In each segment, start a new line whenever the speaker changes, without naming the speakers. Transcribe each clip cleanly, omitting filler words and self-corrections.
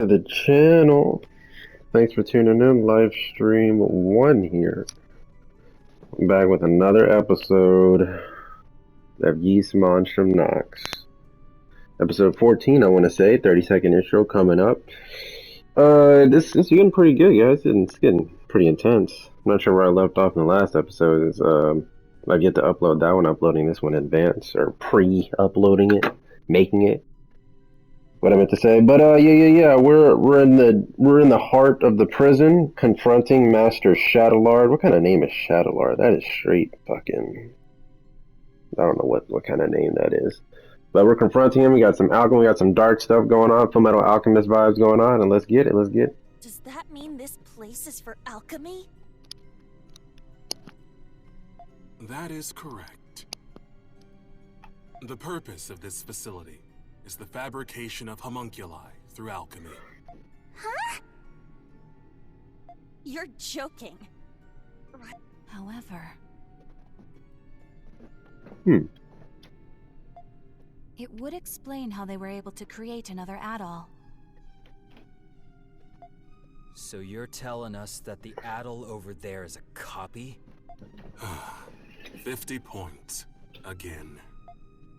To the channel. Thanks for tuning in. Live stream 1 here. I'm back with another episode of Yeast Monstrum Nox. Episode 14, I want to say. 30-second intro coming up. This is getting pretty good, guys. It's getting pretty intense. I'm not sure where I left off in the last episode. I've yet to upload that one. Uploading this one in advance, or pre-uploading it, making it. What I meant to say, but yeah. We're in the heart of the prison, confronting Master Shadowlord. What kind of name is Shadowlord? That is straight fucking. I don't know what kind of name that is. But we're confronting him. We got some alchemy. We got some dark stuff going on. Full Metal Alchemist vibes going on, and let's get it. Let's get it.
Does that mean this place is for alchemy?
That is correct. The purpose of this facility is the fabrication of homunculi through alchemy.
Huh? You're joking.
However... It would explain how they were able to create another Adol.
So you're telling us that the Adol over there is a copy?
50 points. Again.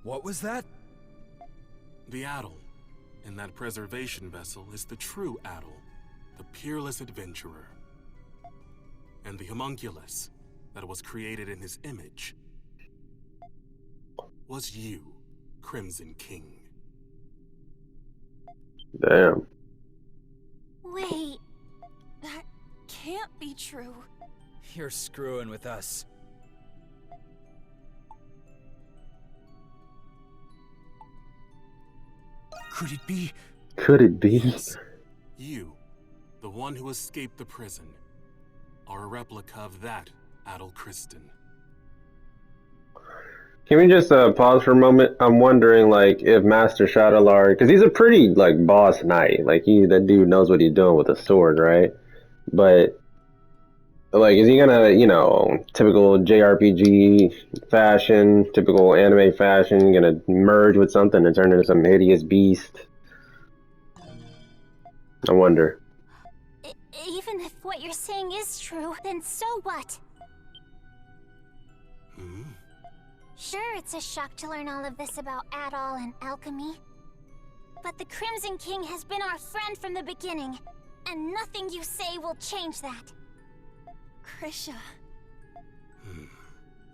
What was that?
The Adol in that preservation vessel is the true Adol, the peerless adventurer. And the homunculus that was created in his image was you, Crimson King.
Damn.
Wait, that can't be true.
You're screwing with us. Could it be?
Could it be?
Yes. You, the one who escaped the prison, are a replica of that Adol Kristen.
Can we just pause for a moment? I'm wondering, like, if Master Shadowlord, because he's a pretty like boss knight. Like that dude knows what he's doing with a sword, right? But like, is he gonna, typical JRPG fashion, typical anime fashion, gonna merge with something and turn into some hideous beast? I wonder.
Even if what you're saying is true, then so what? Sure, it's a shock to learn all of this about Adol and alchemy. But the Crimson King has been our friend from the beginning, and nothing you say will change that.
Krisha...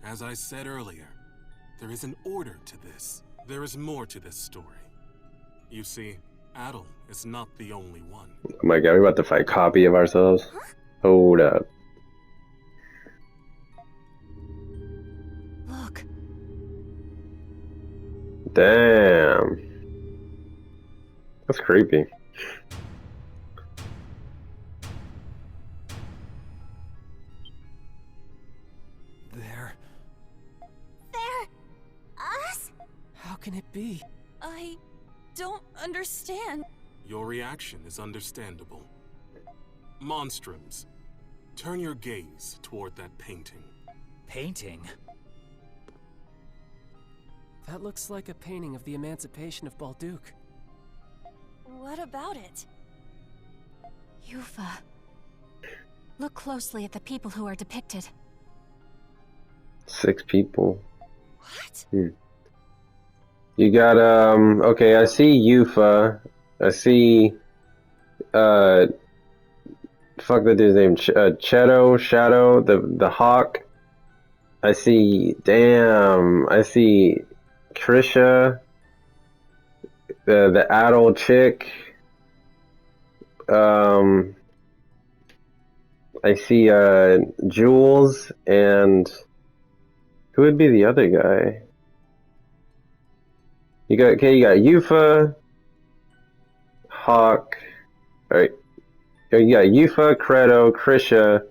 As I said earlier, there is an order to this. There is more to this story. You see, Adol is not the only one.
Oh my god, we're about to fight a copy of ourselves?
Huh?
Hold up.
Look.
Damn. That's creepy.
There.
Us?
How can it be?
I don't understand.
Your reaction is understandable. Monstrums, turn your gaze toward that painting.
Painting?
That looks like a painting of the emancipation of Balduq.
What about it?
Yufa. Look closely at the people who are depicted.
6 people.
What?
You got, okay, I see Yufa. I see, fuck that dude's name, Shadow, the hawk. I see Krisha, the Adol chick. I see, Jules, and who would be the other guy? You got Yufa, Hawk, alright. You got Yufa, Credo, Krisha,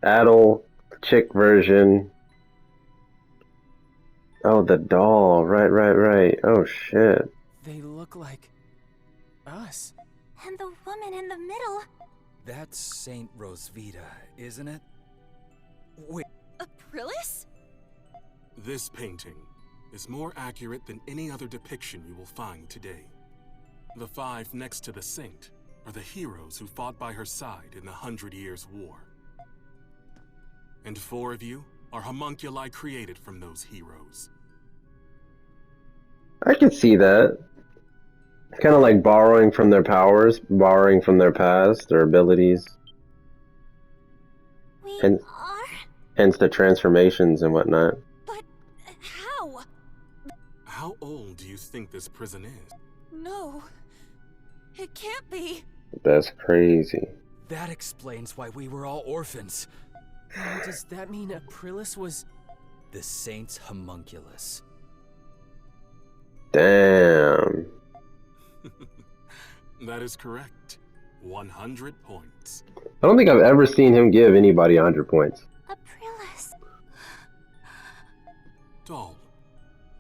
Adol, chick version. Oh, the doll. Right. Oh, shit.
They look like... us.
And the woman in the middle.
That's Saint Rosvita, isn't it? Wait.
Aprilis?
This painting is more accurate than any other depiction you will find today. The 5 next to the saint are the heroes who fought by her side in the 100 Years' War. And 4 of you are homunculi created from those heroes.
I could see that. Kind of like borrowing from their powers, borrowing from their past, their abilities.
We
And
are?
hence the transformations and whatnot.
But how?
How old do you think this prison is?
No. It can't be.
That's crazy.
That explains why we were all orphans.
And does that mean Aprilis was...
The saint's homunculus.
Damn.
That is correct. 100 points.
I don't think I've ever seen him give anybody 100 points.
Aprilis.
Doll,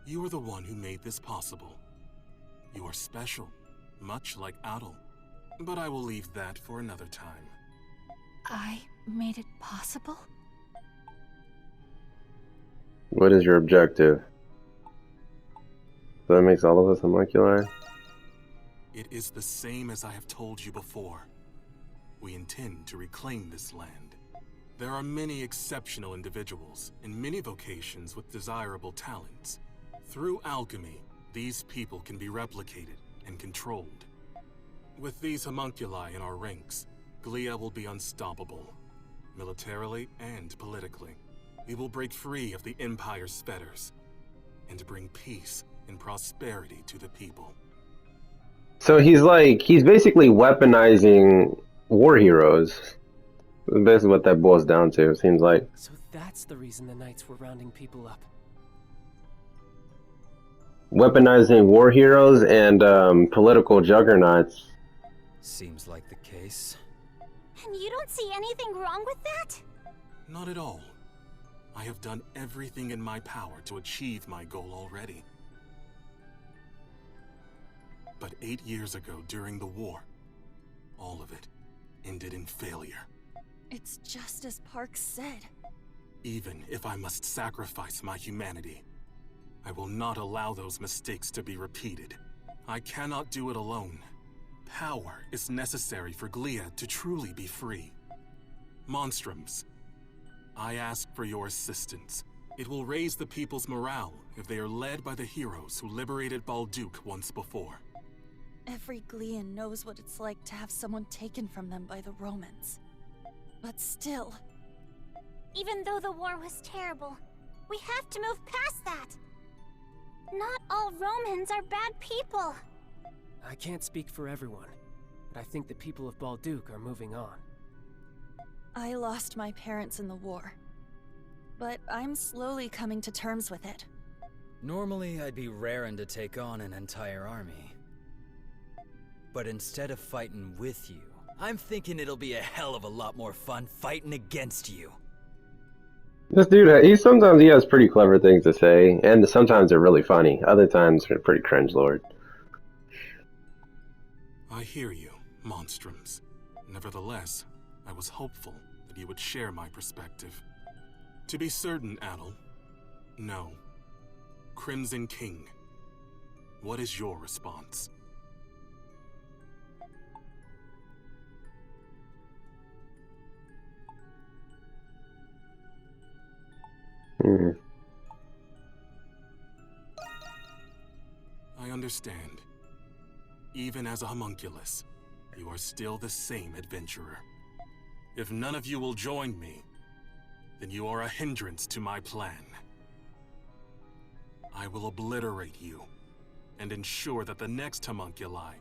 you are the one who made this possible. You are special, much like Adol. But I will leave that for another time.
I made it possible?
What is your objective? So that makes all of us homunculi?
It is the same as I have told you before. We intend to reclaim this land. There are many exceptional individuals in many vocations with desirable talents. Through alchemy, these people can be replicated and controlled. With these homunculi in our ranks, Glia will be unstoppable, militarily and politically. We will break free of the Empire's fetters and bring peace and prosperity to the people.
So he's basically weaponizing war heroes. That's basically what that boils down to, it seems like.
So that's the reason the Knights were rounding people up.
Weaponizing war heroes and political juggernauts.
Seems like the case.
And you don't see anything wrong with that?
Not at all. I have done everything in my power to achieve my goal already. But 8 years ago, during the war, all of it ended in failure.
It's just as Park said.
Even if I must sacrifice my humanity, I will not allow those mistakes to be repeated. I cannot do it alone. Power is necessary for Glia to truly be free. Monstrums, I ask for your assistance. It will raise the people's morale if they are led by the heroes who liberated Balduke once before.
Every Glian knows what it's like to have someone taken from them by the Romans. But still...
Even though the war was terrible, we have to move past that. Not all Romans are bad people.
I can't speak for everyone, but I think the people of Balduke are moving on.
I lost my parents in the war. But I'm slowly coming to terms with it.
Normally, I'd be raring to take on an entire army. But instead of fighting with you, I'm thinking it'll be a hell of a lot more fun fighting against you.
This dude, sometimes he has pretty clever things to say, and sometimes they're really funny. Other times they're pretty cringe-lord.
I hear you, Monstrums. Nevertheless, I was hopeful that you would share my perspective. To be certain, Adol, no. Crimson King, what is your response? I understand. Even as a homunculus, you are still the same adventurer. If none of you will join me, then you are a hindrance to my plan. I will obliterate you, and ensure that the next homunculi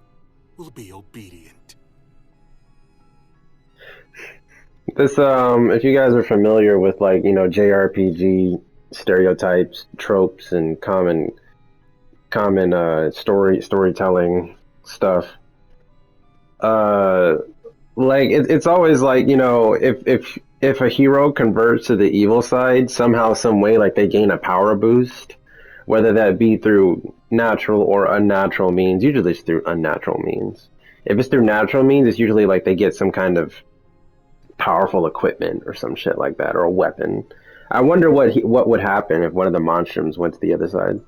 will be obedient.
This, if you guys are familiar with, like, you know, JRPG stereotypes, tropes, and common storytelling stuff, like it's always like, you know, if a hero converts to the evil side somehow, some way, like they gain a power boost, whether that be through natural or unnatural means. Usually it's through unnatural means. If it's through natural means, it's usually like they get some kind of powerful equipment or some shit like that, or a weapon. I wonder what would happen if one of the monstrums went to the other side.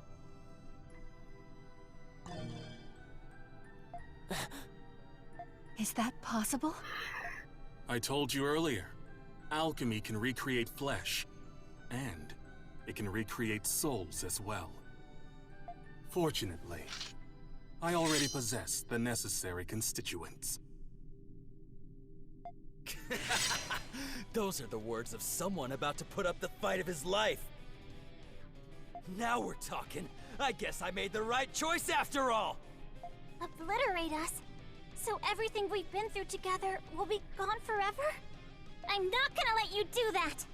Is that possible?
I told you earlier, alchemy can recreate flesh, and it can recreate souls as well. Fortunately, I already possess the necessary constituents.
Those are the words of someone about to put up the fight of his life. Now we're talking. I guess I made the right choice after all.
Obliterate us? So everything we've been through together will be gone forever? I'm not gonna let you do that!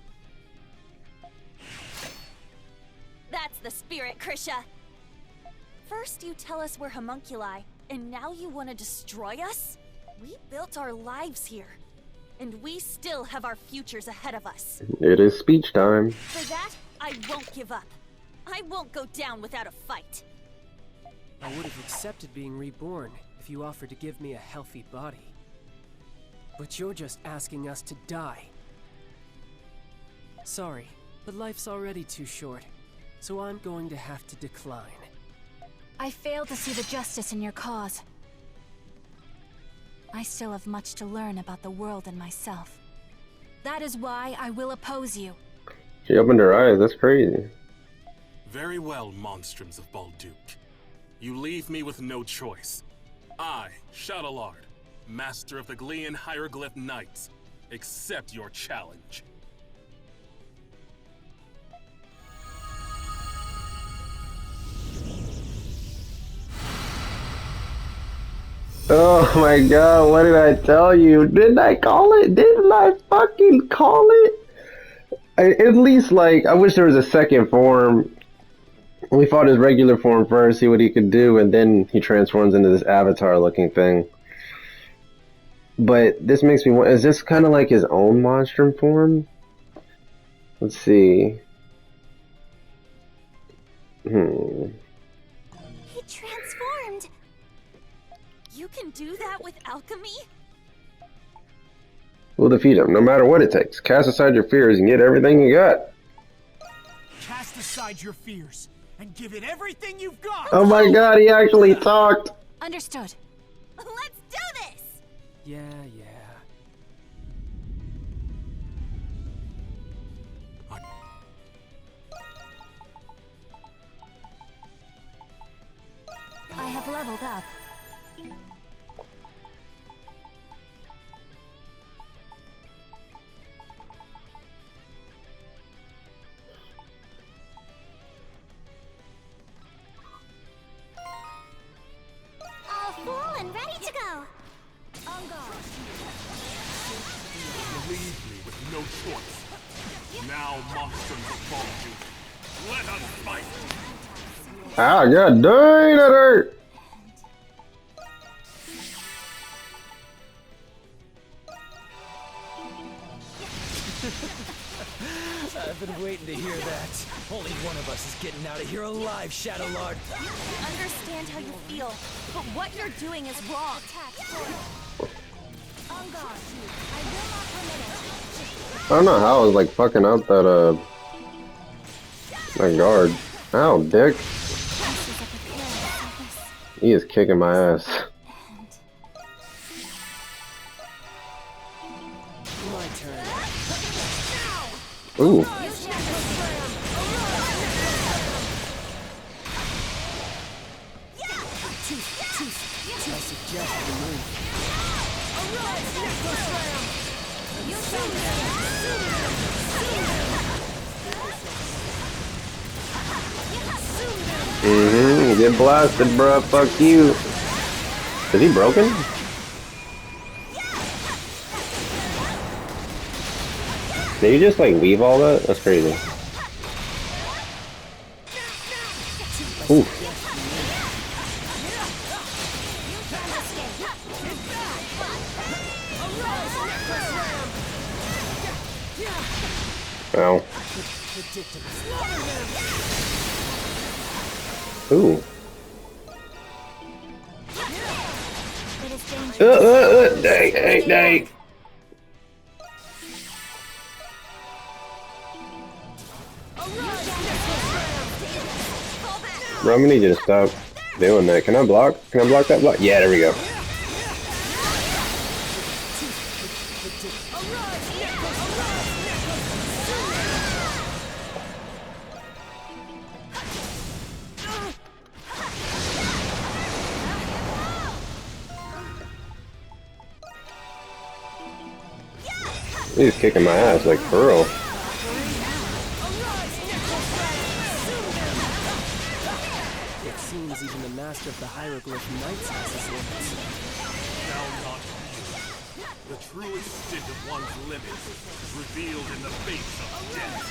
That's the spirit, Krisha. First you tell us we're homunculi, and now you want to destroy us? We built our lives here, and we still have our futures ahead of us.
It is speech time.
For that, I won't give up. I won't go down without a fight.
I would have accepted being reborn if you offered to give me a healthy body. But you're just asking us to die. Sorry, but life's already too short, so I'm going to have to decline.
I fail to see the justice in your cause. I still have much to learn about the world and myself. That is why I will oppose you.
She opened her eyes, that's crazy.
Very well, monstrums of Balduke. You leave me with no choice. I, Shadowlord, master of the Glean Hieroglyph Knights, accept your challenge.
Oh my god, what did I tell you? Didn't I call it? Didn't I fucking call it? At least, like, I wish there was a second form. We fought his regular form first, see what he could do, and then he transforms into this avatar-looking thing. But this makes me want, is this kind of like his own monstrum form? Let's see.
He transformed!
You can do that with alchemy?
We'll defeat him, no matter what it takes. Cast aside your fears and get everything you got.
Cast aside your fears and give it everything you've got.
Oh my god, he actually talked.
Understood.
Let's do this!
Yeah.
I have leveled up.
All full and ready to go!
On guard.
You leave me with no choice. Now, monstrums of Balduke, let us fight!
Ah, god dang, that hurt.
I've been waiting to hear that. Only one of us is getting out of here alive, Shadowlord.
I understand how you feel, but what you're doing is wrong.
On guard. I will not permit it.
I don't know how I was like fucking up that that guard. Ow, dick. He is kicking my ass.
My turn.
Ooh.
I suggest you move.
Get blasted, bruh. Fuck you. Is he broken? Did you just like weave all that? That's crazy. Ooh. Ow. Ooh.
It is dangerous.
Dang, dang, dang. Bro, I'm gonna need you to stop doing that. Can I block? Can I block that block? Yeah, there we go. He's kicking my ass like for real.
It seems even the master of the hieroglyph knights has his limits.
Shall not yield. The true extent of one's limits is revealed in the face of death.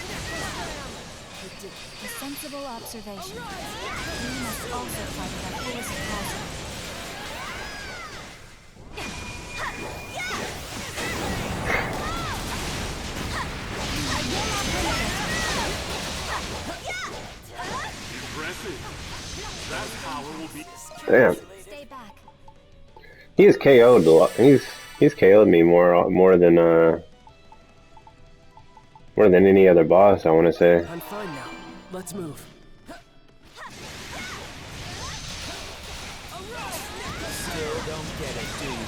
A sensible observation. We must also fight at our fullest capacity.
Impressive. That power will be.
Damn.
Stay back.
He is KO'd a lot. He's KO'd me more than any other boss, I want to say.
I'm fine now. Let's move.
Still don't get it, do you?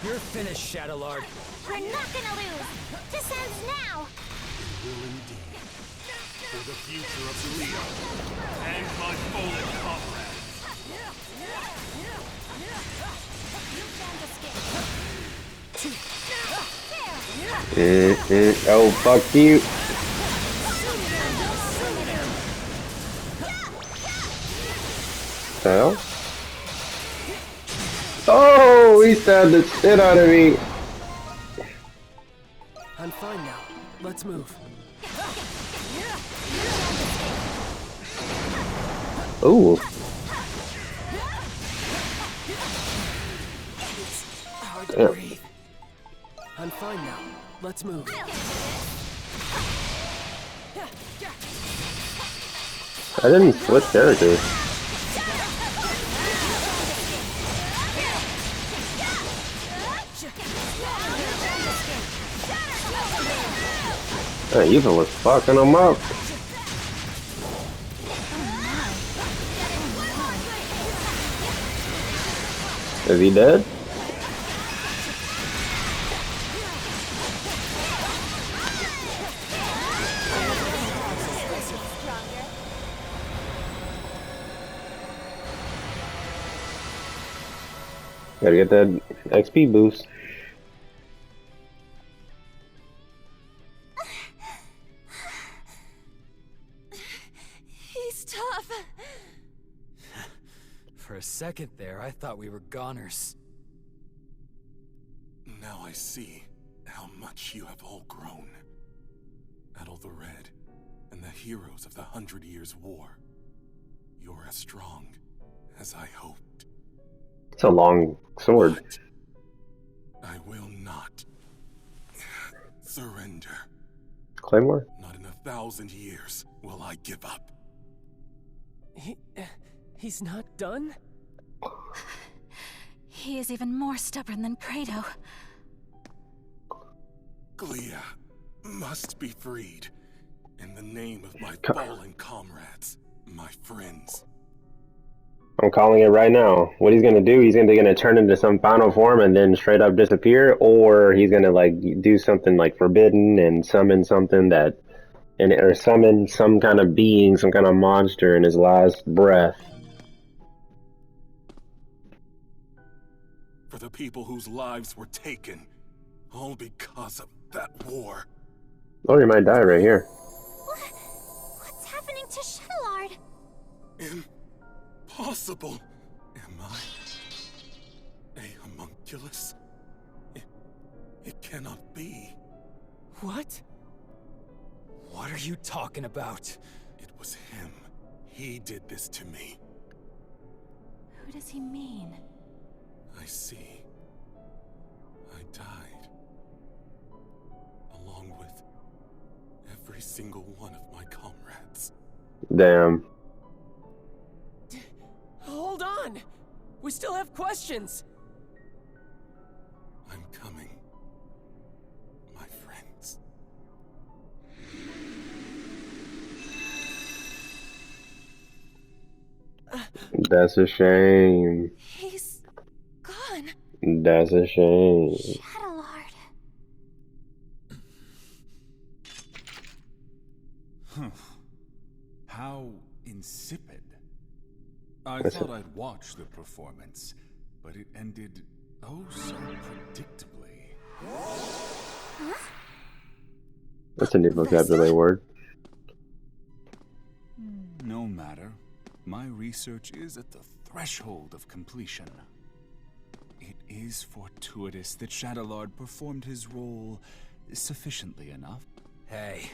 You're finished, Shadowlord.
We're not gonna lose! This ends now!
Will indeed. For the future of Leo and my fallen comrades.
Oh, fuck you. The hell? Oh, he stabbed the shit out of me.
I'm fine now. Let's move.
Ooh.
Hard to breathe. I'm fine now. Let's move.
I didn't switch characters. Eva was fucking him up. Is he dead? Gotta get that XP boost.
He's tough.
For a second there, I thought we were goners.
Now I see how much you have all grown. Adol the Red and the heroes of the 100 Years' War. You're as strong as I hoped.
It's a long sword.
But I will not surrender.
Claymore?
Not in 1,000 years will I give up.
He's not done?
He is even more stubborn than Credo.
Glia must be freed in the name of my fallen comrades, my friends.
I'm calling it right now. What he's gonna do, he's either gonna turn into some final form and then straight up disappear, or he's gonna like do something like forbidden and summon something that, or summon some kind of being, some kind of monster in his last breath.
For the people whose lives were taken, all because of that war.
Oh, he might die right here.
What's happening to Shadowlord?
Impossible. Am I a homunculus? It cannot be.
What?
What are you talking about?
It was him. He did this to me.
Who does he mean?
I see. I died. Along with every single one of my comrades.
Damn.
Hold on! We still have questions!
I'm coming. My friends.
That's a shame.
He's gone.
That's a shame.
Shadowlord.
How insipid. I
Listen.
thought I'd watch the performance, but it ended oh so predictably.
That's a new vocabulary word.
No matter. My research is at the threshold of completion. It is fortuitous that Shadowlord performed his role sufficiently enough.
Hey,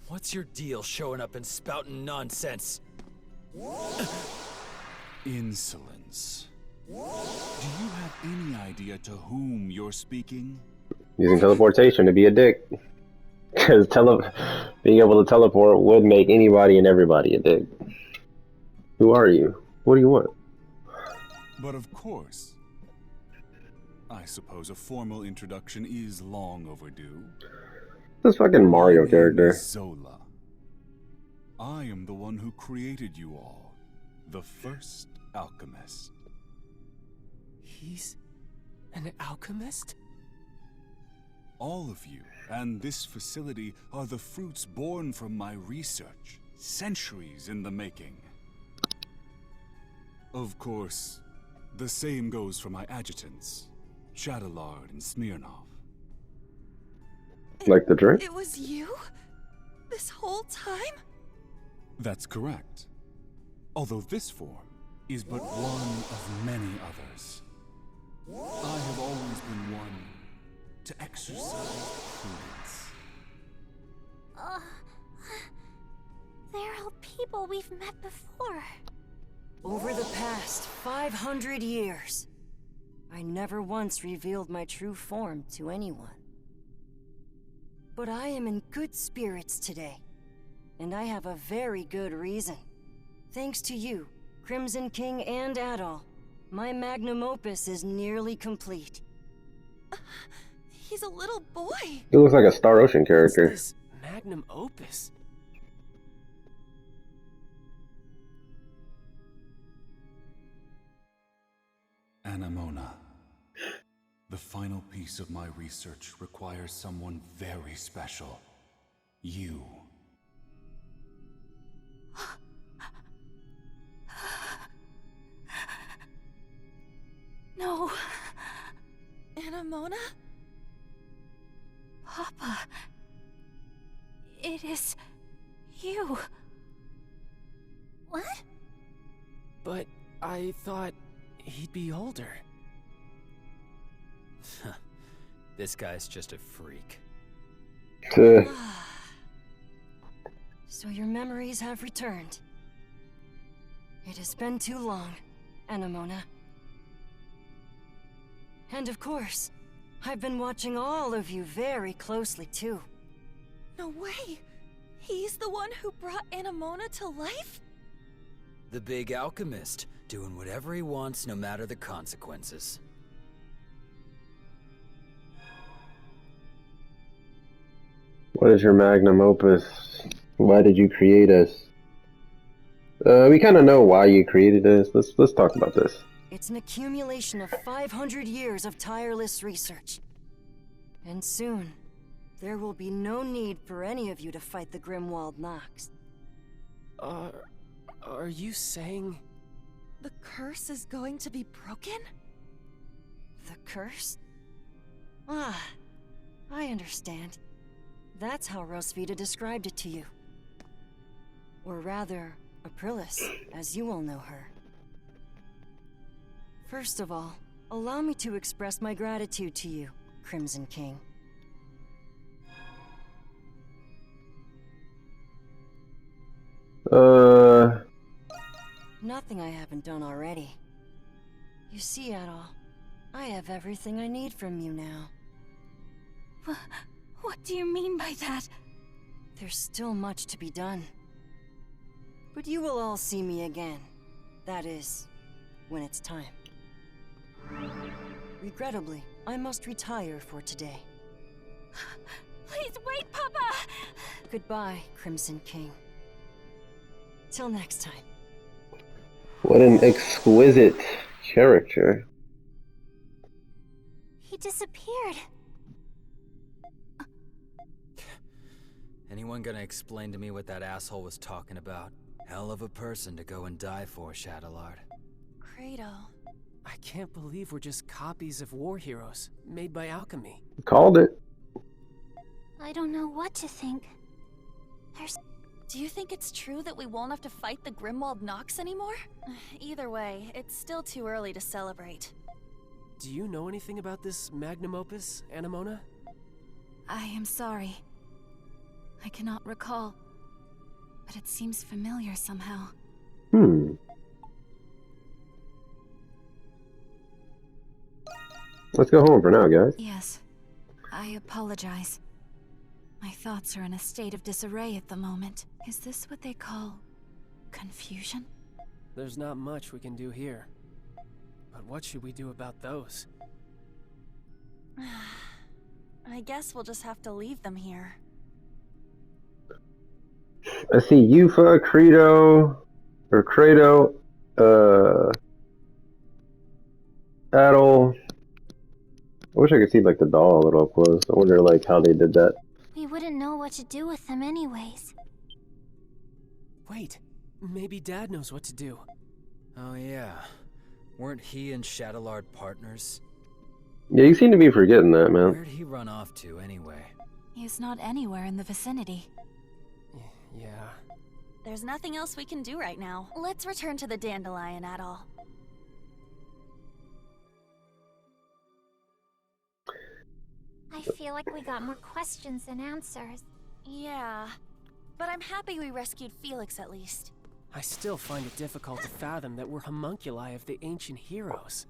what's your deal showing up and spouting nonsense?
Insolence. Do you have any idea to whom you're speaking?
Using teleportation to be a dick. Because being able to teleport would make anybody and everybody a dick. Who are you? What do you want?
But of course. I suppose a formal introduction is long overdue.
This fucking Mario
My name
character.
is Zola. I am the one who created you all. The first alchemist.
He's an alchemist?
All of you and this facility are the fruits born from my research, centuries in the making. Of course, the same goes for my adjutants, Shadowlord and Smirnov.
Like the drink?
It was you? This whole time?
That's correct. Although this form is but one of many others. I have always been one to exercise prudence.
They're all people we've met before.
Over the past 500 years, I never once revealed my true form to anyone. But I am in good spirits today, and I have a very good reason. Thanks to you, Crimson King and Adol, my magnum opus is nearly complete.
He's a little boy.
He looks like a Star Ocean character.
What's this magnum opus?
Anemona. The final piece of my research requires someone very special. You.
No,
Anemona?
Papa. It is you.
What?
But I thought he'd be older.
This guy's just a freak.
So your memories have returned. It has been too long, Anemona. And of course, I've been watching all of you very closely too.
No way! He's the one who brought Anemona to life?
The big alchemist, doing whatever he wants no matter the consequences.
What is your magnum opus? Why did you create us? We kind of know why you created us. Let's talk about this.
It's an accumulation of 500 years of tireless research. And soon, there will be no need for any of you to fight the Grimwald Nox.
Are you saying...
The curse is going to be broken?
The curse? Ah, I understand. That's how Rosvita described it to you. Or rather, Aprilis, as you all know her. First of all, allow me to express my gratitude to you, Crimson King. Nothing I haven't done already. You see, Adol, I have everything I need from you now.
What do you mean by that?
There's still much to be done. But you will all see me again. That is, when it's time. Regrettably, I must retire for today.
Please wait, Papa!
Goodbye, Crimson King. Till next time.
What an exquisite character.
He disappeared.
Anyone gonna explain to me what that asshole was talking about? Hell of a person to go and die for, Shadowlord.
Credo.
I can't believe we're just copies of war heroes, made by alchemy.
Called it.
I don't know what to think.
Do you think it's true that we won't have to fight the Grimwald Nox anymore? Either way, it's still too early to celebrate.
Do you know anything about this magnum opus, Anemona?
I am sorry. I cannot recall. But it seems familiar somehow.
Let's go home for now, guys.
Yes. I apologize. My thoughts are in a state of disarray at the moment. Is this what they call confusion?
There's not much we can do here. But what should we do about those?
I guess we'll just have to leave them here.
I see Yufa, Credo, Adol. I wish I could see like the doll a little up close. I wonder like how they did that.
We wouldn't know what to do with them anyways.
Wait, maybe Dad knows what to do.
Oh yeah. Weren't he and Shadowlord partners?
Yeah, you seem to be forgetting that, man.
Where'd he run off to anyway?
He is not anywhere in the vicinity.
Yeah.
There's nothing else we can do right now. Let's return to the Dandelion, Adol.
I feel like we got more questions than answers.
Yeah, but I'm happy we rescued Felix at least.
I still find it difficult to fathom that we're homunculi of the ancient heroes.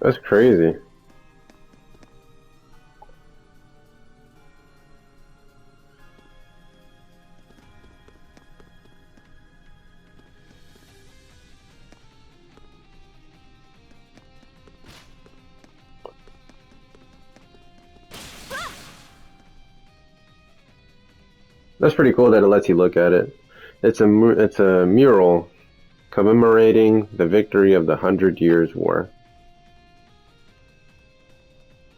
That's crazy. That's pretty cool that it lets you look at it. It's a mural commemorating the victory of the 100 Years' War.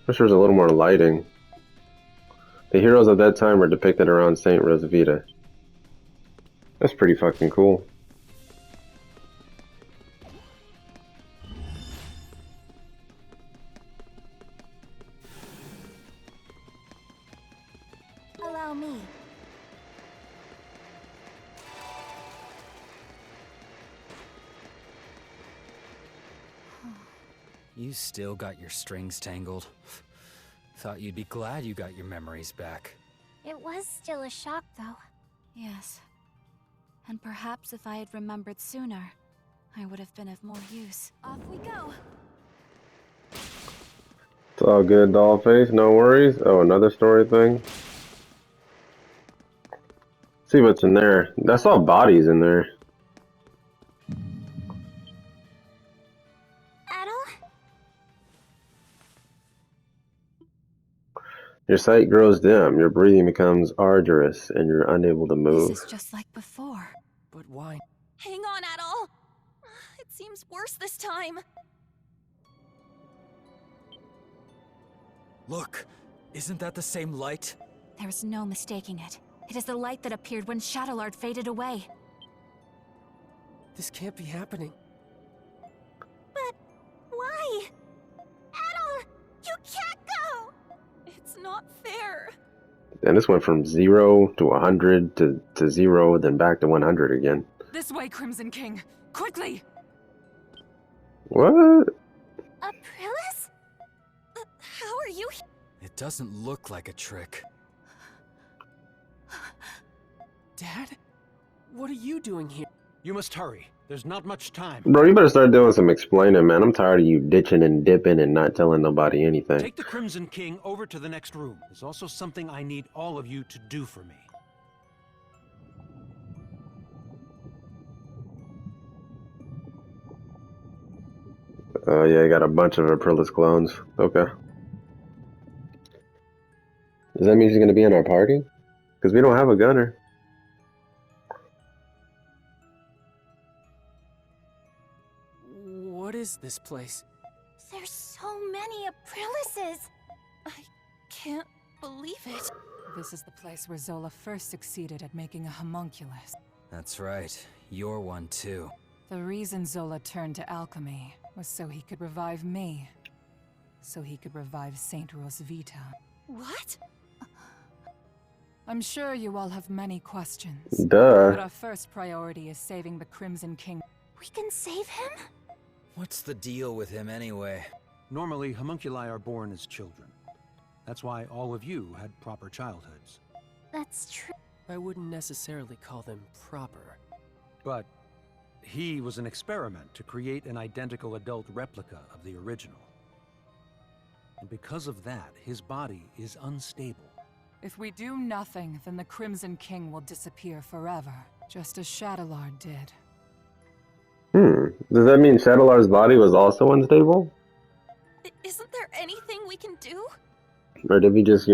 Wish there was a little more lighting. The heroes of that time were depicted around St. Rosvita. That's pretty fucking cool.
Allow me.
You still got your strings tangled. Thought you'd be glad you got your memories back.
It was still a shock, though.
Yes. And perhaps if I had remembered sooner, I would have been of more use. Off we go!
It's all good, Dollface. No worries. Oh, another story thing. See what's in there. I saw bodies in there. Your sight grows dim, your breathing becomes arduous, and you're unable to move.
This is just like before.
But why?
Hang on, Adol! It seems worse this time.
Look! Isn't that the same light?
There is no mistaking it. It is the light that appeared when Shadowlord faded away.
This can't be happening.
But why? Adol, you can't go!
It's not fair.
And this went from 0 to 100 to 0, then back to 100 again.
This way, Crimson King! Quickly!
What?
Aprilis?
How are you here?
It doesn't look like a trick.
Dad? What are you doing here?
You must hurry. There's not much time.
Bro, you better start doing some explaining, man. I'm tired of you ditching and dipping and not telling nobody anything.
Take the Crimson King over to the next room. There's also something I need all of you to do for me.
Oh, yeah, I got a bunch of Aprilis clones. Okay. Does that mean she's going to be in our party? Because we don't have a gunner.
What is this place?
There's so many Aprilises!
I can't believe it.
This is the place where Zola first succeeded at making a homunculus.
That's right. You're one too.
The reason Zola turned to alchemy was so he could revive me. So he could revive Saint Rosvita.
What?
I'm sure you all have many questions.
Duh.
But our first priority is saving the Crimson King.
We can save him?
What's the deal with him anyway?
Normally, homunculi are born as children. That's why all of you had proper childhoods.
That's true.
I wouldn't necessarily call them proper.
But he was an experiment to create an identical adult replica of the original. And because of that, his body is unstable.
If we do nothing, then the Crimson King will disappear forever, just as Shadowlard did.
Does that mean Shadowlar's body was also unstable?
Isn't there anything we can do?
Or did we just,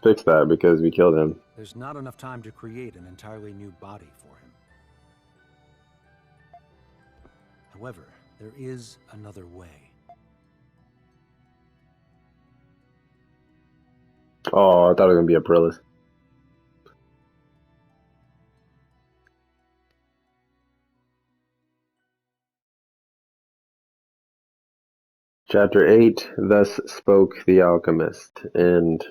fix that because we killed him?
There's not enough time to create an entirely new body for him. However, there is another way.
Oh, I thought it was gonna be Aprilis. Chapter 8, Thus Spoke the Alchemist, and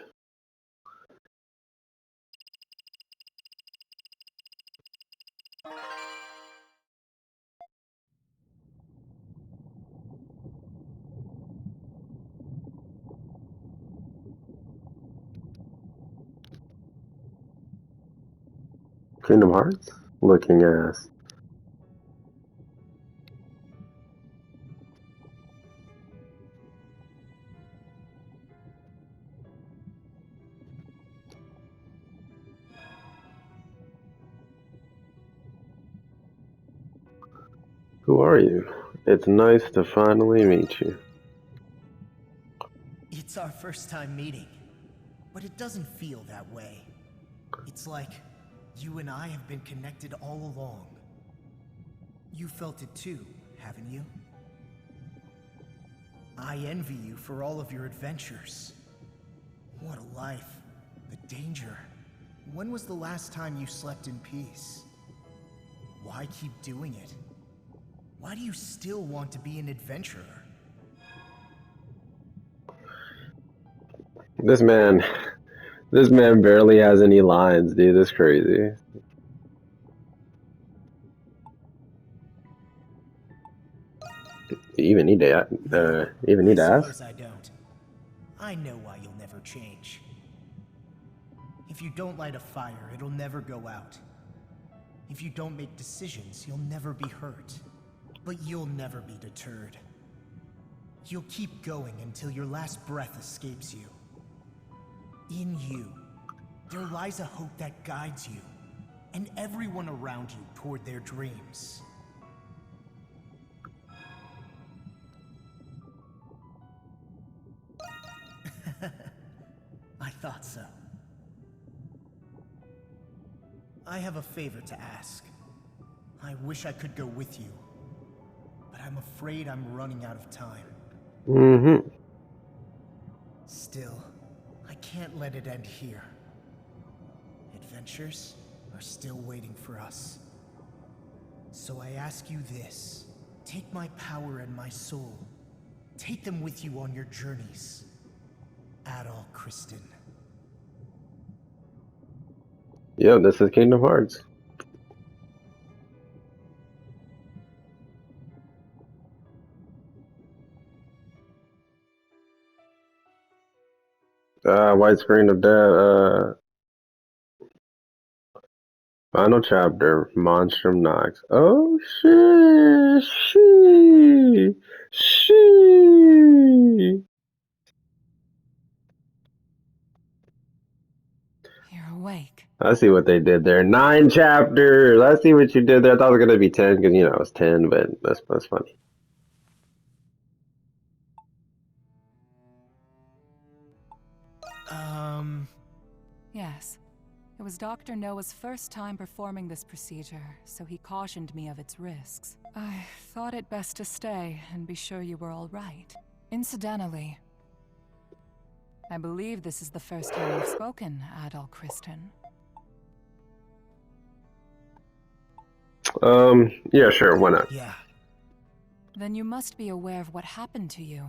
Kingdom Hearts? Looking ass. Who are you? It's nice to finally meet you.
It's our first time meeting, but it doesn't feel that way. It's like you and I have been connected all along. You felt it too, haven't you? I envy you for all of your adventures. What a life. The danger. When was the last time you slept in peace? Why keep doing it? Why do you still want to be an adventurer?
This man barely has any lines, dude. That's crazy. You even need to,
I
ask?
suppose I don't. I know why you'll never change. If you don't light a fire, it'll never go out. If you don't make decisions, you'll never be hurt. But you'll never be deterred. You'll keep going until your last breath escapes you. In you, there lies a hope that guides you, and everyone around you toward their dreams. I thought so. I have a favor to ask. I wish I could go with you, but I'm afraid I'm running out of time. Still, I can't let it end here. Adventures are still waiting for us. So I ask you this. Take my power and my soul. Take them with you on your journeys. Adol Kristen.
Yep, this is Kingdom Hearts. Widescreen of death. Final chapter, Monstrum Nox. Oh shit! She.
You're awake.
I see what they did there. 9 chapters. I see what you did there. I thought it was gonna be 10 because it was 10, but that's funny.
Yes. It was Dr. Noah's first time performing this procedure, so he cautioned me of its risks. I thought it best to stay and be sure you were all right. Incidentally, I believe this is the first time you've spoken, Adol Kristen.
Yeah, sure, why not?
Yeah.
Then you must be aware of what happened to you.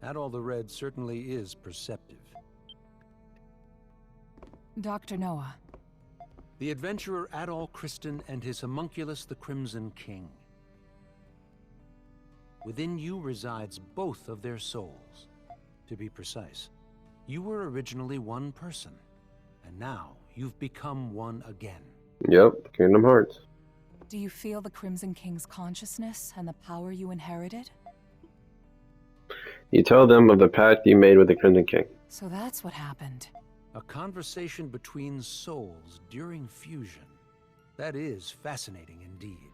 Adol the Red certainly is perceptive.
Dr. Noah.
The adventurer Adol Kristen and his homunculus the Crimson King. Within you resides both of their souls. To be precise, you were originally one person, and now you've become one again.
Yep, Kingdom Hearts.
Do you feel the Crimson King's consciousness and the power you inherited?
You tell them of the pact you made with the Crimson King.
So that's what happened.
A conversation between souls during fusion. That is fascinating indeed.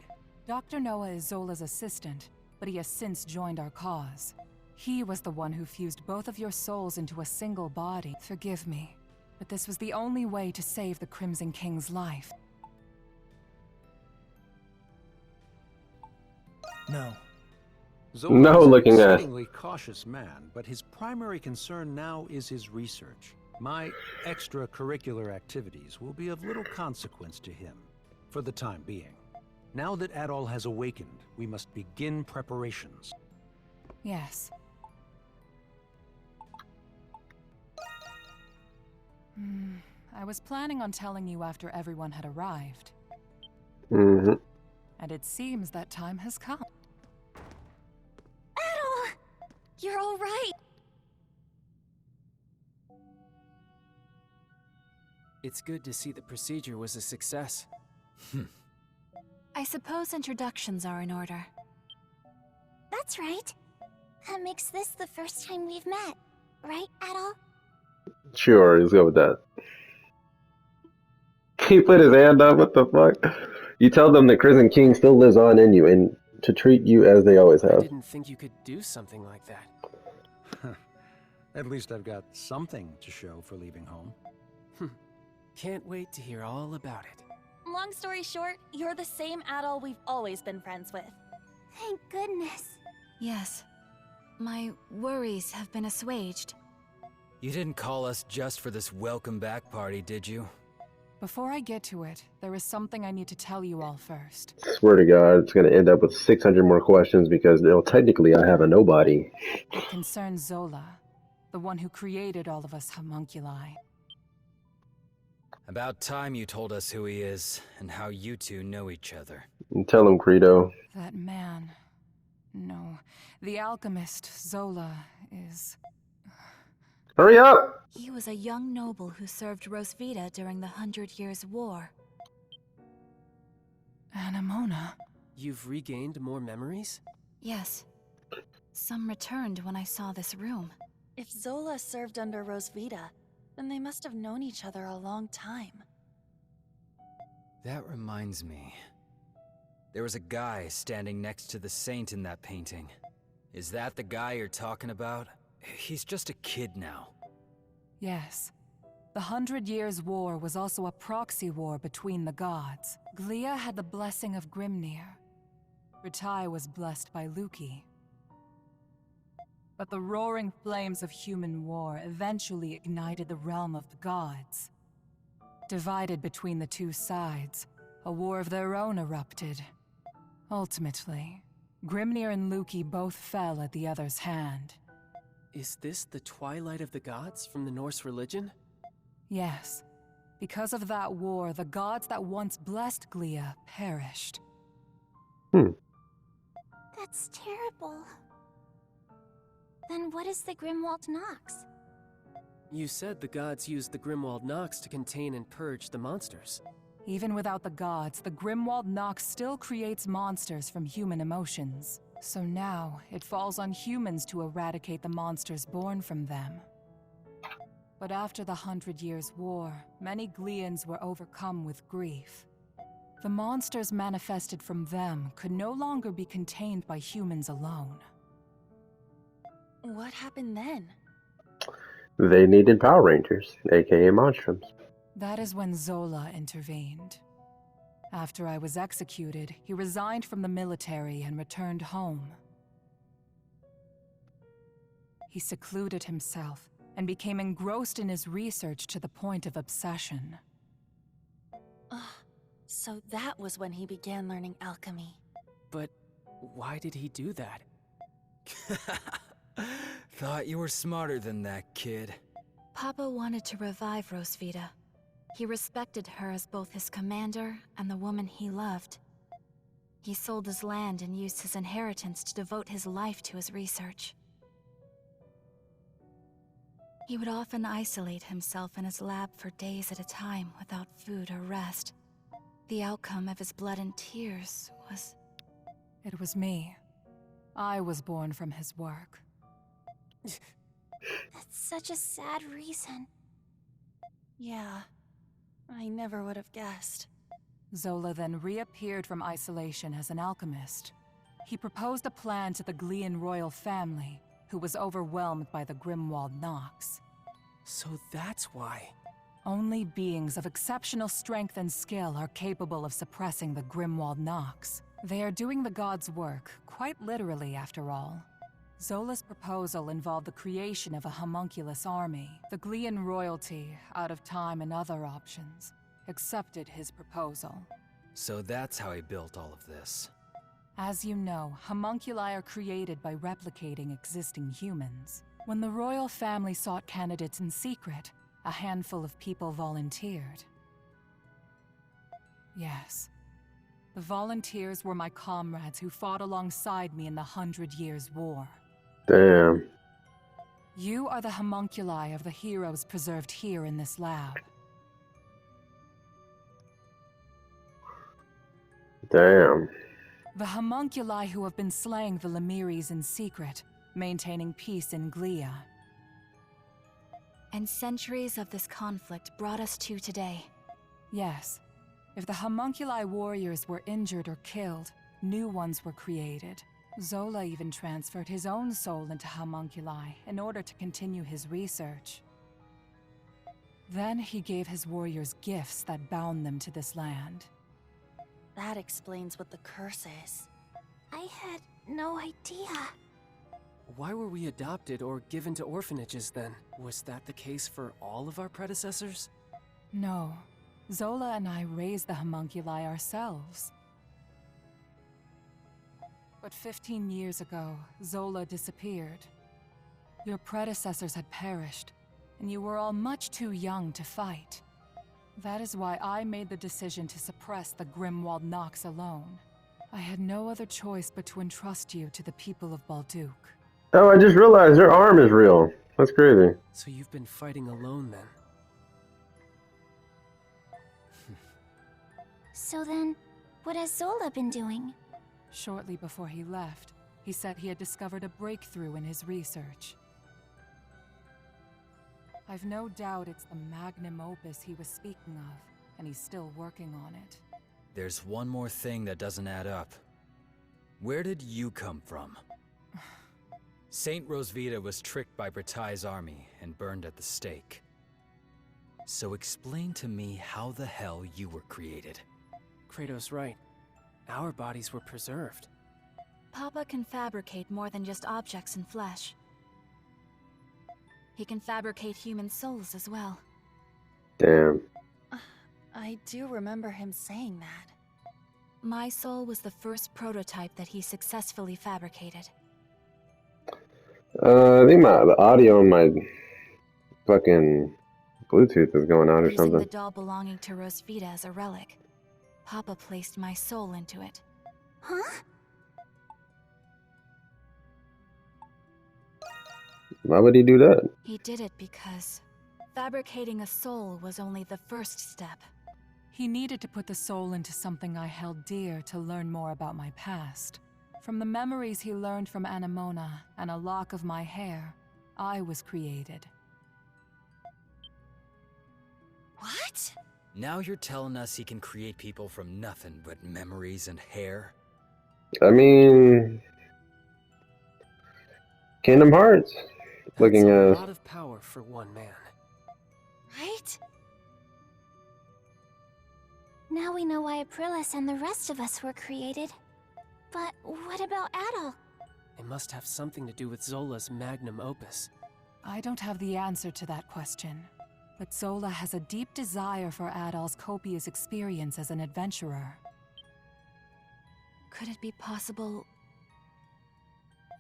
Dr. Noah is Zola's assistant, but he has since joined our cause. He was the one who fused both of your souls into a single body. Forgive me, but this was the only way to save the Crimson King's life.
No.
Zola
No,
is an
looking at.
exceedingly cautious man, but his primary concern now is his research. My extracurricular activities will be of little consequence to him, for the time being. Now that Adol has awakened, we must begin preparations.
Yes. I was planning on telling you after everyone had arrived.
Mm-hmm.
And it seems that time has come.
Adol! You're all right!
It's good to see the procedure was a success.
I suppose introductions are in order.
That's right. That makes this the first time we've met, right, Adol?
Sure, let's go with that. He put his hand up, what the fuck? You tell them the Crimson King still lives on in you, and to treat you as they always
I
have.
didn't think you could do something like that.
At least I've got something to show for leaving home.
Can't wait to hear all about it.
Long story short, you're the same Adol we've always been friends with.
Thank goodness.
Yes. My worries have been assuaged.
You didn't call us just for this welcome back party, did you?
Before I get to it, there is something I need to tell you all first.
Swear to God, it's gonna end up with 600 more questions because, technically I have a nobody.
It concerns Zola, the one who created all of us homunculi.
About time you told us who he is, and how you two know each other.
And tell him, Credo.
That man... No, the alchemist, Zola, is...
Hurry up!
He was a young noble who served Rosvita during the 100 Years' War.
Anemona.
You've regained more memories?
Yes. Some returned when I saw this room.
If Zola served under Rosvita, then they must have known each other a long time.
That reminds me. There was a guy standing next to the saint in that painting. Is that the guy you're talking about? He's just a kid now.
Yes. The 100 Years' War was also a proxy war between the gods. Glia had the blessing of Grimnir. Ritai was blessed by Luki. But the roaring flames of human war eventually ignited the realm of the gods. Divided between the two sides, a war of their own erupted. Ultimately, Grimnir and Luki both fell at the other's hand.
Is this the Twilight of the Gods from the Norse religion?
Yes. Because of that war, the gods that once blessed Glia perished.
That's terrible. Then what is the Grimwald Nox?
You said the gods used the Grimwald Nox to contain and purge the monsters.
Even without the gods, the Grimwald Nox still creates monsters from human emotions. So now, it falls on humans to eradicate the monsters born from them. But after the 100 Years' War, many Glians were overcome with grief. The monsters manifested from them could no longer be contained by humans alone.
What happened then?
They needed Power Rangers, aka Monstrums.
That is when Zola intervened. After I was executed, he resigned from the military and returned home. He secluded himself and became engrossed in his research to the point of obsession.
So that was when he began learning alchemy.
But why did he do that?
Thought you were smarter than that, kid.
Papa wanted to revive Rosvita. He respected her as both his commander and the woman he loved. He sold his land and used his inheritance to devote his life to his research. He would often isolate himself in his lab for days at a time without food or rest. The outcome of his blood and tears was...
It was me. I was born from his work.
That's such a sad reason.
Yeah, I never would have guessed.
Zola then reappeared from isolation as an alchemist. He proposed a plan to the Glean royal family, who was overwhelmed by the Grimwald Nox.
So that's why.
Only beings of exceptional strength and skill are capable of suppressing the Grimwald Nox. They are doing the gods' work, quite literally after all. Zola's proposal involved the creation of a homunculus army. The Glean royalty, out of time and other options, accepted his proposal.
So that's how he built all of this.
As you know, homunculi are created by replicating existing humans. When the royal family sought candidates in secret, a handful of people volunteered. Yes. The volunteers were my comrades who fought alongside me in the 100 Years' War.
Damn.
You are the homunculi of the heroes preserved here in this lab.
Damn.
The homunculi who have been slaying the Lemiris in secret, maintaining peace in Glia.
And centuries of this conflict brought us to today.
Yes. If the homunculi warriors were injured or killed, new ones were created. Zola even transferred his own soul into homunculi in order to continue his research. Then he gave his warriors gifts that bound them to this land.
That explains what the curse is.
I had no idea.
Why were we adopted or given to orphanages then? Was that the case for all of our predecessors?
No. Zola and I raised the homunculi ourselves. But 15 years ago, Zola disappeared. Your predecessors had perished, and you were all much too young to fight. That is why I made the decision to suppress the Grimwald Nox alone. I had no other choice but to entrust you to the people of Balduq.
Oh, I just realized their arm is real. That's crazy.
So you've been fighting alone then?
So then, what has Zola been doing?
Shortly before he left, he said he had discovered a breakthrough in his research. I've no doubt it's the magnum opus he was speaking of, and he's still working on it.
There's one more thing that doesn't add up. Where did you come from? Saint Rosvita was tricked by Bratai's army and burned at the stake. So explain to me how the hell you were created.
Kratos' right. Our bodies were preserved.
Papa can fabricate more than just objects and flesh. He can fabricate human souls as well.
Damn.
I do remember him saying that.
My soul was the first prototype that he successfully fabricated.
I think the audio on my fucking Bluetooth is going out or
Using
something.
the doll belonging to Rosvita as a relic, Papa placed my soul into it.
Huh?
Why would he do that?
He did it because fabricating a soul was only the first step.
He needed to put the soul into something I held dear to learn more about my past. From the memories he learned from Anemona and a lock of my hair, I was created.
What?
Now you're telling us he can create people from nothing but memories and hair?
I mean, Kingdom Hearts.
That's
Looking
a
at
lot of power for one man.
Right?
Now we know why Aprilis and the rest of us were created. But what about Adol?
It must have something to do with Zola's magnum opus.
I don't have the answer to that question, but Zola has a deep desire for Adol's copious experience as an adventurer.
Could it be possible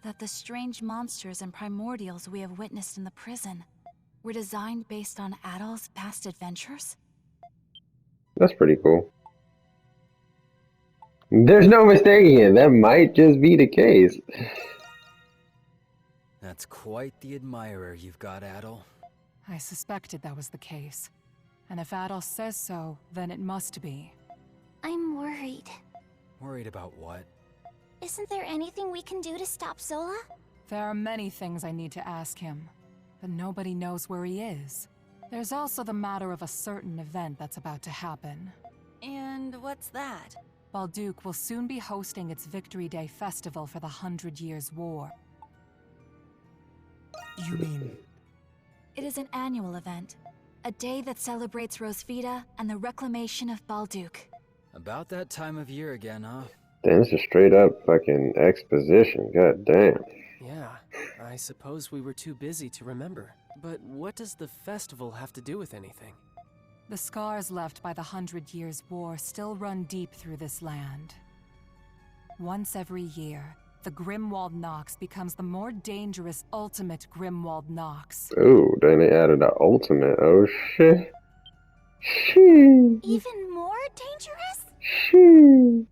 that the strange monsters and primordials we have witnessed in the prison were designed based on Adol's past adventures?
That's pretty cool. There's no mistaking it. That might just be the case.
That's quite the admirer you've got, Adol.
I suspected that was the case. And if Adol says so, then it must be.
I'm worried.
Worried about what?
Isn't there anything we can do to stop Zola?
There are many things I need to ask him, but nobody knows where he is. There's also the matter of a certain event that's about to happen.
And what's that?
Balduque will soon be hosting its Victory Day festival for the 100 Years' War.
You mean...
It is an annual event. A day that celebrates Rosvita and the reclamation of Balduque.
About that time of year again, huh?
Damn, this is straight up fucking exposition. God damn.
Yeah, I suppose we were too busy to remember. But what does the festival have to do with anything?
The scars left by the 100 Years' War still run deep through this land. Once every year, the Grimwald Nox becomes the more dangerous ultimate Grimwald Nox.
Ooh, then they added an ultimate. Oh shit. Shee.
Even more dangerous?
Shee.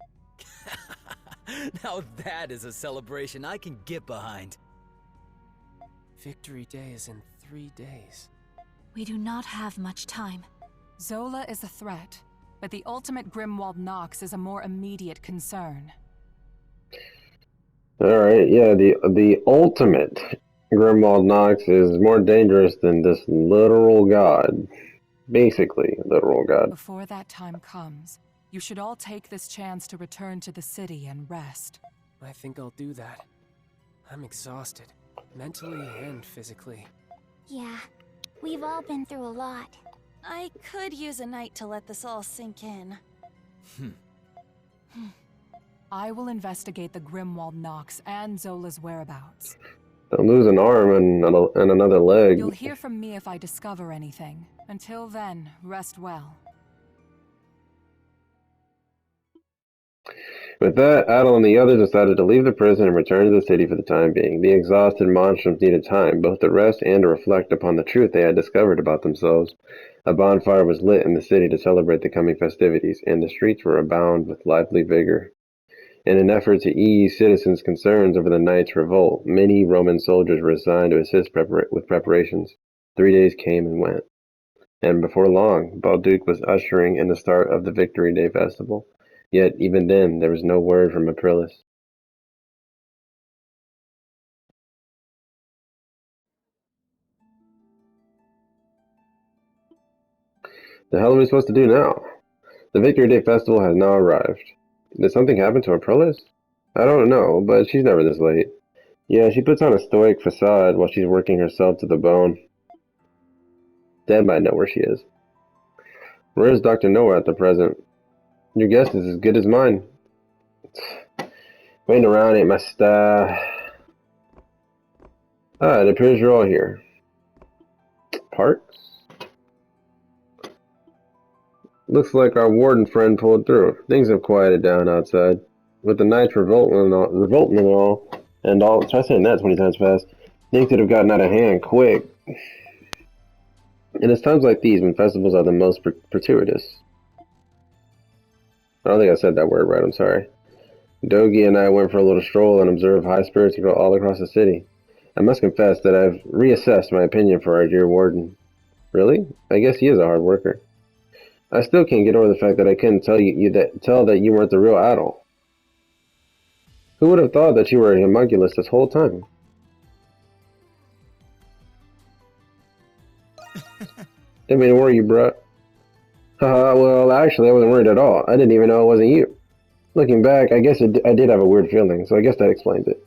Now that is a celebration I can get behind.
Victory Day is in 3 days.
We do not have much time.
Zola is a threat, but the ultimate Grimwald Nox is a more immediate concern.
Alright, yeah, the ultimate Grimwald Nox is more dangerous than this literal god. Basically, a literal god.
Before that time comes, you should all take this chance to return to the city and rest.
I think I'll do that. I'm exhausted, mentally and physically.
Yeah, we've all been through a lot.
I could use a night to let this all sink in.
I will investigate the Grimwald Nox and Zola's whereabouts.
Don't lose an arm and another leg.
You'll hear from me if I discover anything. Until then, rest well.
With that, Adol and the others decided to leave the prison and return to the city for the time being. The exhausted Monstrums needed time, both to rest and to reflect upon the truth they had discovered about themselves. A bonfire was lit in the city to celebrate the coming festivities, and the streets were abound with lively vigor. In an effort to ease citizens' concerns over the night's revolt, many Roman soldiers were assigned to assist with preparations. 3 days came and went, and before long, Balduque was ushering in the start of the Victory Day festival. Yet, even then, there was no word from Aprilis. The hell are we supposed to do now? The Victory Day festival has now arrived. Did something happen to Aprilis? I don't know, but she's never this late. Yeah, she puts on a stoic facade while she's working herself to the bone. Dad might know where she is. Where is Dr. Noah at the present? Your guess is as good as mine. Waiting around ain't my style. Ah, it appears you're all here. Parks? Looks like our warden friend pulled through. Things have quieted down outside. With the night's revolting and all, try saying that 20 times fast. Things could have gotten out of hand quick. And it's times like these when festivals are the most gratuitous. I don't think I said that word right, I'm sorry. Dogi and I went for a little stroll and observed high spirits grow all across the city. I must confess that I've reassessed my opinion for our dear warden. Really? I guess he is a hard worker. I still can't get over the fact that I couldn't tell that you weren't the real Adol. Who would have thought that you were a homunculus this whole time? Didn't mean to worry you, bruh. Well, actually, I wasn't worried at all. I didn't even know it wasn't you. Looking back, I guess I did have a weird feeling, so I guess that explains it.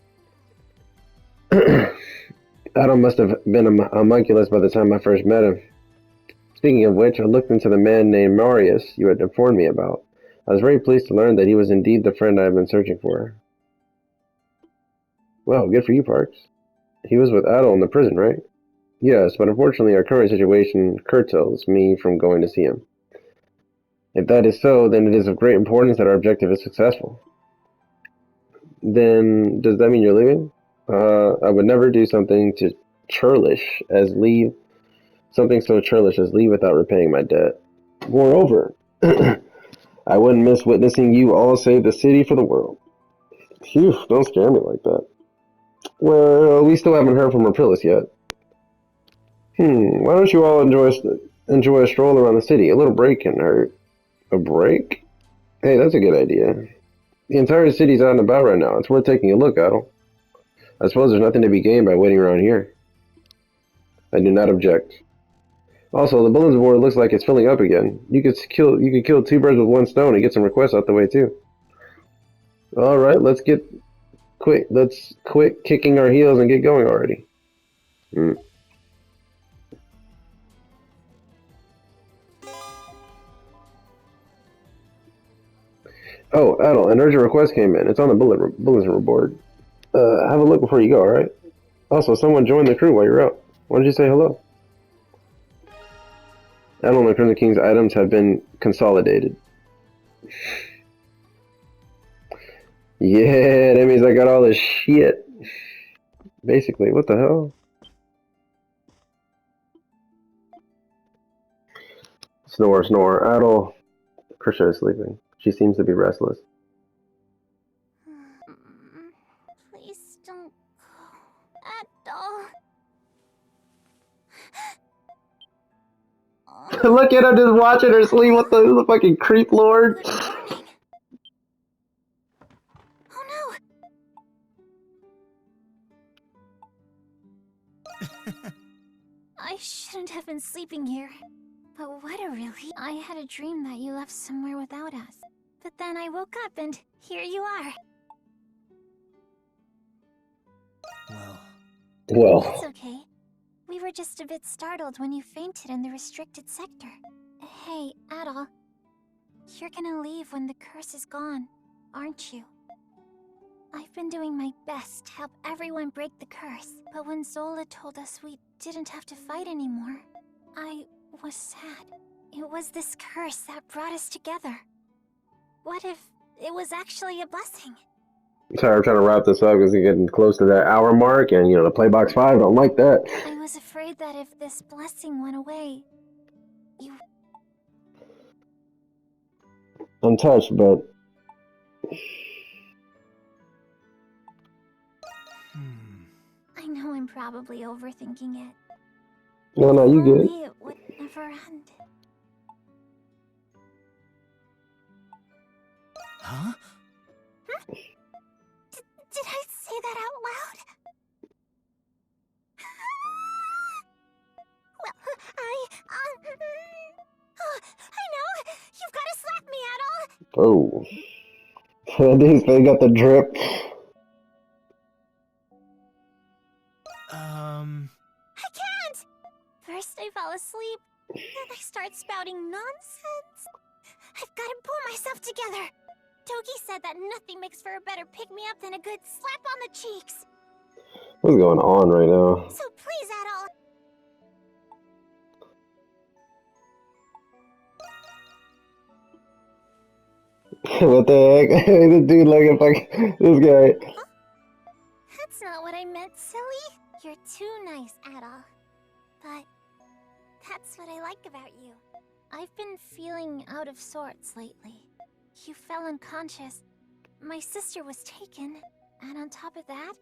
Adam must have been a homunculus by the time I first met him. Speaking of which, I looked into the man named Marius you had informed me about. I was very pleased to learn that he was indeed the friend I have been searching for. Well, good for you, Parks. He was with Adol in the prison, right? Yes, but unfortunately our current situation curtails me from going to see him. If that is so, then it is of great importance that our objective is successful. Then, does that mean you're leaving? I would never do something something so churlish as leave without repaying my debt. Moreover, I wouldn't miss witnessing you all save the city for the world. Phew, don't scare me like that. Well, we still haven't heard from Rapilus yet. Why don't you all enjoy a stroll around the city? A little break can hurt. A break? Hey, that's a good idea. The entire city's out and about right now. It's worth taking a look, Adol. I suppose there's nothing to be gained by waiting around here. I do not object. Also, the bulletin board looks like it's filling up again. You could kill two birds with one stone and get some requests out the way too. All right, let's quit kicking our heels and get going already. Oh, Adel, an urgent request came in. It's on the bulletin board. Have a look before you go, alright? Also, someone joined the crew while you're out. Why don't you say hello? Adel and the Crimson King's items have been consolidated. Yeah, that means I got all this shit. Basically, what the hell? Snore, snore. Adel. Krisha is sleeping. She seems to be restless.
Please don't go at all.
Look at her just watching her sleep. What the fucking creep lord?
Good morning. Oh no. I shouldn't have been sleeping here. But what a relief. I had a dream that you left somewhere without us. But then I woke up and here you are.
Well.
It's okay. We were just a bit startled when you fainted in the restricted sector. Hey, Adol. You're gonna leave when the curse is gone, aren't you? I've been doing my best to help everyone break the curse, but when Zola told us we didn't have to fight anymore, I was sad. It was this curse that brought us together. What if it was actually a blessing?
Sorry, I'm trying to wrap this up because we're getting close to that hour mark, and the Playbox 5 don't like that.
I was afraid that if this blessing went away, you...
I'm touched, but...
I know I'm probably overthinking it.
No, you good.
It would never end.
Huh?
Did I say that out loud? Well, I know! You've got to slap me, Adol!
Oh. These they got the drip.
I can't! First I fall asleep, then I start spouting nonsense. I've got to pull myself together. Togi said that nothing makes for a better pick-me-up than a good slap on the cheeks.
What's going on right now?
So please, Adol.
What the heck? This dude like this guy.
Huh? That's not what I meant, silly. You're too nice, Adol. But that's what I like about you. I've been feeling out of sorts lately. You fell unconscious. My sister was taken. And on top of that,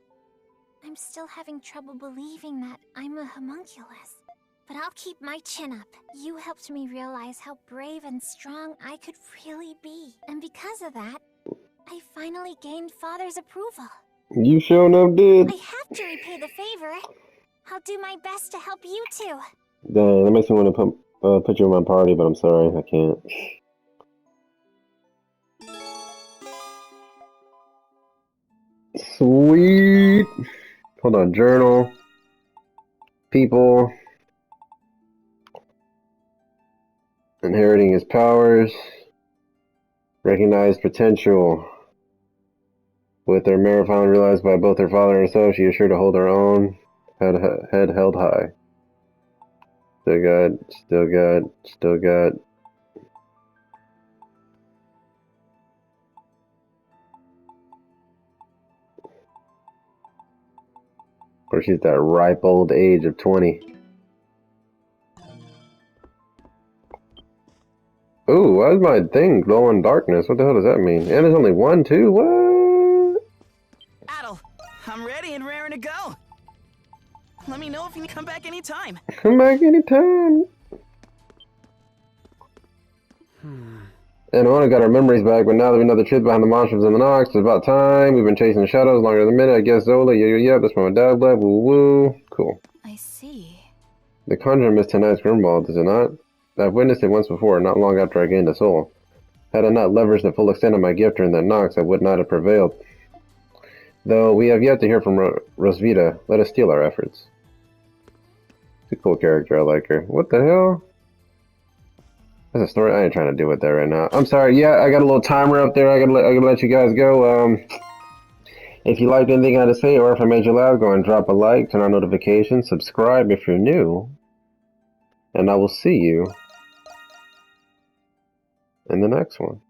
I'm still having trouble believing that I'm a homunculus. But I'll keep my chin up. You helped me realize how brave and strong I could really be. And because of that, I finally gained Father's approval.
You sure enough did.
I have to repay the favor. I'll do my best to help you too.
Dang, that makes me want to put you in my party, but I'm sorry, I can't. Sweet. Hold on, journal. People. Inheriting his powers. Recognized potential. With her marathon realized by both her father and herself, she is sure to hold her own. Head held high. Still got, still got, still got. Or she's that ripe old age of 20. Ooh, why is my thing glow in darkness? What the hell does that mean? And there's only one, too? What?
Adel, I'm ready and raring to go. Let me know if you can come back anytime.
Come back anytime. And I want to got our memories back, but now that we know the truth behind the monsters in the Nox, it's about time. We've been chasing the shadows longer than a minute. I guess Zola, yeah, that's my dad left. Woo woo. Cool.
I see.
The conjuring is tonight's Grimwald, is it not? I've witnessed it once before, not long after I gained a soul. Had I not leveraged the full extent of my gift during that Nox, I would not have prevailed. Though we have yet to hear from Rosvita, let us steal our efforts. She's a cool character, I like her. What the hell? That's a story. I ain't trying to deal with that right now. I'm sorry. Yeah, I got a little timer up there. I gotta let you guys go. If you liked anything I had to say, or if I made you laugh, go and drop a like, turn on notifications, subscribe if you're new, and I will see you in the next one.